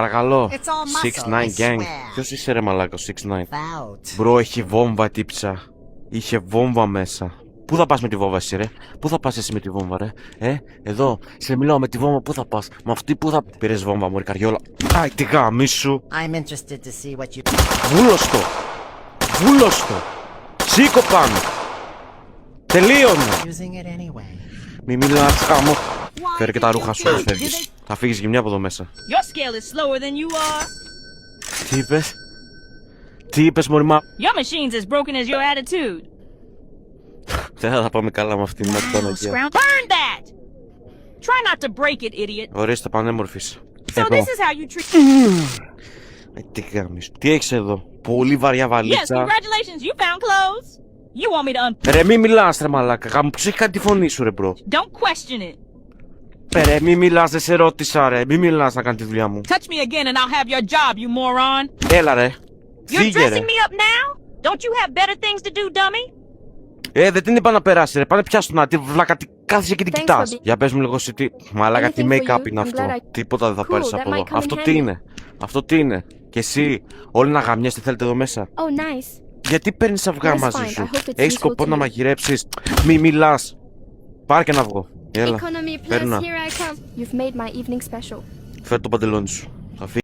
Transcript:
Παρακαλώ. It's all muscle, 6ix9ine I gang. swear. Ποιος είσαι ρε μαλάκα, 6ix9ine? About. Μπρο, έχει βόμβα η τύψα. Είχε βόμβα μέσα. Πού θα πας με τη βόμβα εσύ ρε? Πού θα πας εσύ με τη βόμβα ρε? Εδώ. Σε μιλάω με τη βόμβα, πού θα πας? Με αυτή πού θα... Πήρες βόμβα μωρή καριόλα. Άι τη γάμη σου. I'm interested to see what you... Βούλωστο. Βούλωστο. Σήκω πάνω. Τελείωνε. Using it anyway. Μη μιλάς χάμω. Φέρε και τα ρούχα σου όπως φεύγεις. Θα φύγεις γυμνιά από εδώ μέσα. Your scale is slower than you are. Τι είπες? Τι είπες μωρή μα... Your machine's as broken as your attitude. Δεν θα πάμε καλά με αυτήν την αττονακία. Burn that! Try not to break it, idiot. Ορίστε πανέμορφης. So this is how you treat... Τι κάνεις? Τι έχεις εδώ? Πολύ βαριά Yes, βαλίτσα. congratulations, you found clothes. You want me to Ρε μη μιλάς ρε μαλάκα. Γάμο τους έχει κάνει τη φωνή σου ρε μπρο. Don't question it. Ρε μη μιλάς, δεν σε ρώτησα ρε. Μη μιλάς να κάνει τη δουλειά μου. Touch me again and I'll have your job, you moron. Έλα ρε. You're Φύγε ρε. dressing me up now? Don't you have better things to do, dummy? Δεν την είπα να περάσει ρε. Πάνε πιάσου να τη βλάκα. Τι κάθεσαι και την κοιτάς. Για πες μου λίγο εσύ τι. Μαλάκα τι make-up είναι αυτό. Τίποτα δεν θα πάρεις από εδώ. Αυτό τι είναι? Αυτό τι είναι? Και εσύ όλοι να γαμιέστε θέλετε εδώ μέσα? Oh, nice. Γιατί παίρνεις αυγά That's μαζί fine. σου? I hope it's Έχεις useful σκοπό to να you. μαγειρέψεις? Μη μιλάς. Πάρε και ένα αυγό. Έλα. Economy plus, Παίρνα. here I come. You've made my evening special. Φέρε το παντελόνι σου.